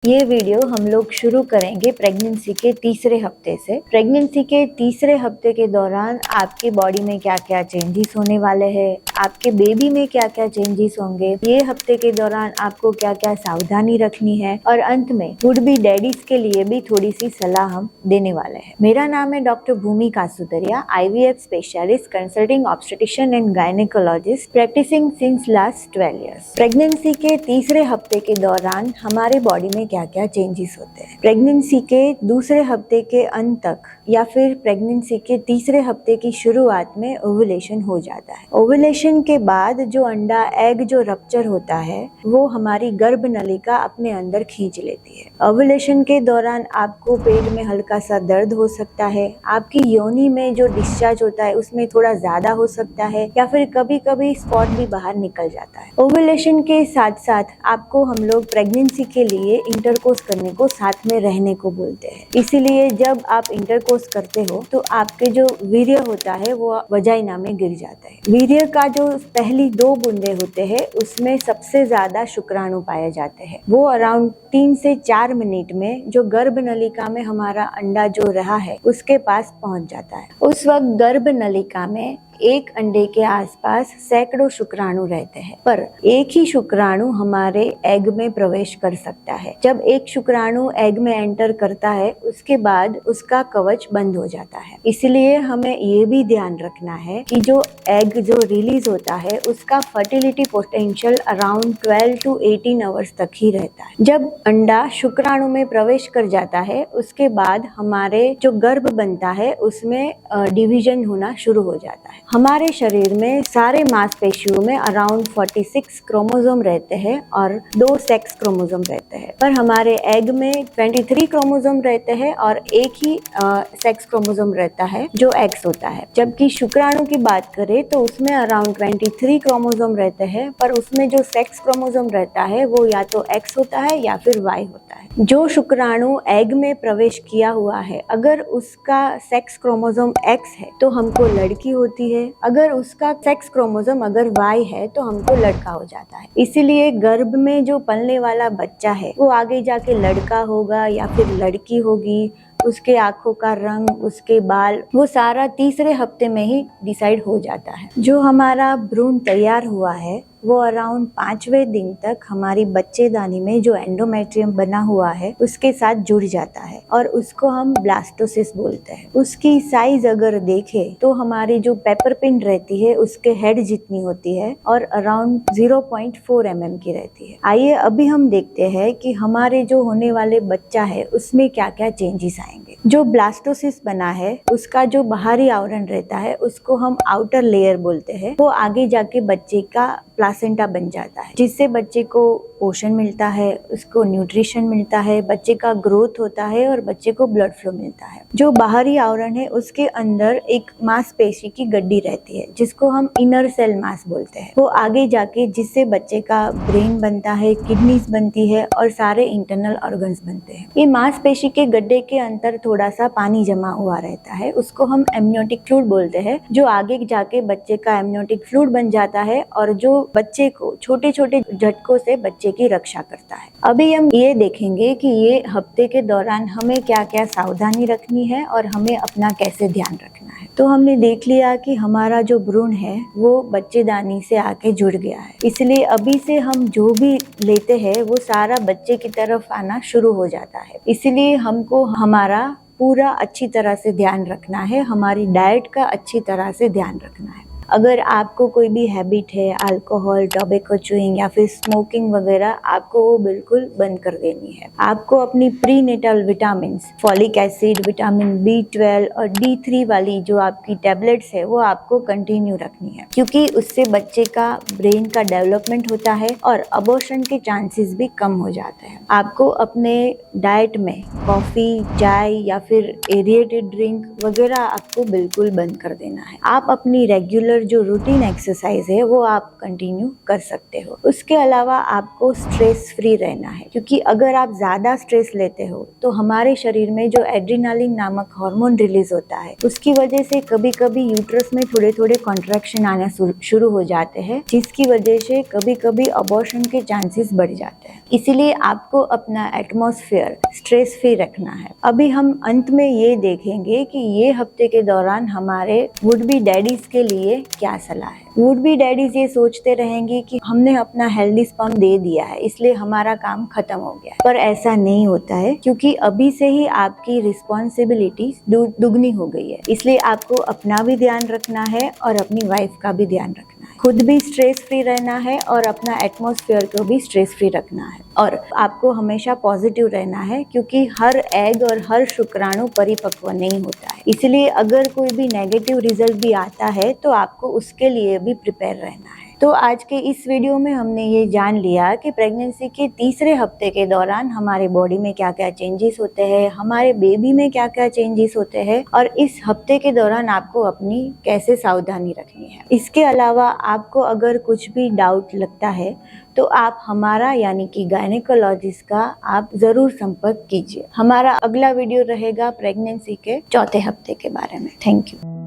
ये वीडियो हम लोग शुरू करेंगे प्रेगनेंसी के तीसरे हफ्ते से। प्रेगनेंसी के तीसरे हफ्ते के दौरान आपकी बॉडी में क्या क्या चेंजेस होने वाले हैं, आपके बेबी में क्या क्या चेंजेस होंगे, ये हफ्ते के दौरान आपको क्या क्या सावधानी रखनी है और अंत में वुड बी डैडीज के लिए भी थोड़ी सी सलाह हम देने वाले हैं। मेरा नाम है doctor Bhumi Kasudariya, IVF specialist, consulting obstetrician and gynaecologist, practising since last 12 years. Pregnancy के तीसरे हफ्ते के दौरान हमारे बॉडी में क्या क्या चेंजेस होते हैं। प्रेगनेंसी के दूसरे हफ्ते के अंत तक या फिर प्रेगनेंसी के तीसरे हफ्ते की शुरुआत में ओव्यूलेशन हो जाता है। ओव्यूलेशन के बाद जो अंडा एग जो रप्चर होता है वो हमारी गर्भ नलिका अपने अंदर खींच लेती है। ओव्यूलेशन के दौरान आपको पेट में हल्का सा दर्द हो सकता है, आपकी योनि में जो डिस्चार्ज होता है उसमें थोड़ा ज्यादा हो सकता है या फिर कभी कभी स्पॉट भी बाहर निकल जाता है। ओव्यूलेशन के साथ साथ आपको हम लोग प्रेगनेंसी के लिए इंटरकोर्स करने को, साथ में रहने को बोलते हैं। इसीलिए जब आप इंटरकोर्स करते हो तो आपके जो वीर्य होता है वो वजाइना में गिर जाता है। वीर्य का जो पहली 2 बूंदे होते हैं उसमें सबसे ज्यादा शुक्राणु पाए जाते हैं। वो अराउंड 3 से 4 मिनट में जो गर्भ नलिका में हमारा अंडा जो रहा है उसके पास पहुंच जाता है। उस वक्त गर्भ नलिका में एक अंडे के आसपास सैकड़ों शुक्राणु रहते हैं, पर एक ही शुक्राणु हमारे एग में प्रवेश कर सकता है। जब एक शुक्राणु एग में एंटर करता है उसके बाद उसका कवच बंद हो जाता है। इसलिए हमें ये भी ध्यान रखना है कि जो एग जो रिलीज होता है उसका fertility potential around 12 to 18 hours तक ही रहता है। जब अंडा शुक्राणु में प्रवेश कर जाता है उसके बाद हमारे जो गर्भ बनता है उसमें डिवीजन होना शुरू हो जाता है। हमारे शरीर में सारे मांसपेशियों में अराउंड 46 क्रोमोसोम रहते हैं और 2 सेक्स क्रोमोसोम रहते हैं, पर हमारे एग में 23 क्रोमोसोम रहते हैं और एक ही सेक्स क्रोमोसोम रहता है जो एक्स होता है। जबकि शुक्राणु की बात करें तो उसमें अराउंड 23 क्रोमोसोम रहते हैं, पर उसमें जो सेक्स क्रोमोसोम रहता है वो या तो एक्स होता है या फिर वाई होता है। जो शुक्राणु एग में प्रवेश किया हुआ है अगर उसका सेक्स क्रोमोसोम एक्स है तो हमको लड़की होती है, अगर उसका सेक्स क्रोमोसोम अगर वाई है तो हमको लड़का हो जाता है। इसीलिए गर्भ में जो पलने वाला बच्चा है वो आगे जाके लड़का होगा या फिर लड़की होगी, उसके आंखों का रंग, उसके बाल, वो सारा तीसरे हफ्ते में ही डिसाइड हो जाता है। जो हमारा भ्रूण तैयार हुआ है वो अराउंड 5वें दिन तक हमारी बच्चेदानी में जो एंडोमेट्रियम बना हुआ है उसके साथ जुड़ जाता है और उसको हम ब्लास्टोसिस बोलते हैं। उसकी साइज अगर देखें तो हमारी जो पेपर पिन रहती है उसके हेड जितनी होती है और अराउंड 0.4 mm की रहती है। आइए अभी हम देखते हैं कि हमारे जो होने वाले बच्चा है उसमें क्या क्या चेंजेस आएंगे। जो ब्लास्टोसिस बना है उसका जो बाहरी आवरण रहता है उसको हम आउटर लेयर बोलते हैं। वो आगे जाके बच्चे का प्लासेंटा बन जाता है, जिससे बच्चे को पोषण मिलता है, उसको न्यूट्रिशन मिलता है, बच्चे का ग्रोथ होता है और बच्चे को ब्लड फ्लो मिलता है। जो बाहरी आवरण है उसके अंदर एक मांसपेशी की गड्डी रहती है जिसको हम इनर सेल मास बोलते हैं। वो आगे जाके जिससे बच्चे का ब्रेन बनता है, किडनीज बनती है और सारे इंटरनल ऑर्गन्स बनते हैं। ये मांसपेशी के गड्ढे के अंदर थोड़ा सा पानी जमा हुआ रहता है, उसको हम एमनियोटिक फ्लूइड बोलते हैं, जो आगे जाके बच्चे का एमनियोटिक फ्लूइड बन जाता है और जो बच्चे को छोटे छोटे झटकों से बच्चे की रक्षा करता है। अभी हम ये देखेंगे कि ये हफ्ते के दौरान हमें क्या क्या सावधानी रखनी है और हमें अपना कैसे ध्यान रखना है। तो हमने देख लिया कि हमारा जो भ्रूण है वो बच्चेदानी से आके जुड़ गया है, इसलिए अभी से हम जो भी लेते हैं वो सारा बच्चे की तरफ आना शुरू हो जाता है। इसलिए हमको हमारा पूरा अच्छी तरह से ध्यान रखना है, हमारी डाइट का अच्छी तरह से ध्यान रखना है। अगर आपको कोई भी हैबिट है, अल्कोहल, टोबैको च्यूइंग या फिर स्मोकिंग वगैरह, आपको वो बिल्कुल बंद कर देनी है। आपको अपनी prenatal vitamins, folic acid, vitamin B12 और D3 वाली जो आपकी टैबलेट्स है वो आपको कंटिन्यू रखनी है, क्योंकि उससे बच्चे का ब्रेन का डेवलपमेंट होता है और अबॉर्शन के चांसेस भी कम हो जाते हैं। आपको अपने डाइट में कॉफी, चाय या फिर एरिएटेड ड्रिंक वगैरह आपको बिल्कुल बंद कर देना है। आप अपनी रेगुलर रेगुलर जो रूटीन एक्सरसाइज है वो आप कंटिन्यू कर सकते हो। उसके अलावा आपको स्ट्रेस फ्री रहना है, क्योंकि अगर आप ज़्यादा स्ट्रेस लेते हो तो हमारे शरीर में जो एड्रेनालिन नामक हार्मोन रिलीज होता है, उसकी वजह से कभी कभी यूट्रस में थोड़े थोड़े कॉन्ट्रैक्शन आना शुरू हो जाते हैं, जिसकी वजह से कभी कभी अबॉर्शन के चांसेस बढ़ जाते हैं। इसीलिए आपको अपना एटमॉस्फेयर स्ट्रेस फ्री रखना है। अभी हम अंत में ये देखेंगे कि ये हफ्ते के दौरान हमारे वुड बी डैडीज के लिए क्या सलाह है। वुड बी डैडीज ये सोचते रहेंगे कि हमने अपना हेल्दी स्पर्म दे दिया है इसलिए हमारा काम खत्म हो गया है, पर ऐसा नहीं होता है, क्योंकि अभी से ही आपकी रिस्पॉन्सिबिलिटी दुगनी हो गई है। इसलिए आपको अपना भी ध्यान रखना है और अपनी वाइफ का भी ध्यान रखना है, खुद भी स्ट्रेस फ्री रहना है और अपना एटमॉस्फेयर को भी स्ट्रेस फ्री रखना है। और आपको हमेशा पॉजिटिव रहना है, क्योंकि हर एग और हर शुक्राणु परिपक्व नहीं होता है। इसलिए अगर कोई भी नेगेटिव रिजल्ट भी आता है तो आपको उसके लिए भी प्रिपेयर रहना है। तो आज के इस वीडियो में हमने ये जान लिया कि प्रेगनेंसी के तीसरे हफ्ते के दौरान हमारे बॉडी में क्या क्या चेंजेस होते हैं, हमारे बेबी में क्या क्या चेंजेस होते हैं और इस हफ्ते के दौरान आपको अपनी कैसे सावधानी रखनी है। इसके अलावा आपको अगर कुछ भी डाउट लगता है तो आप हमारा यानी कि गायनेकोलॉजिस्ट का आप जरूर संपर्क कीजिए। हमारा अगला वीडियो रहेगा प्रेगनेंसी के चौथे हफ्ते के बारे में। Thank you.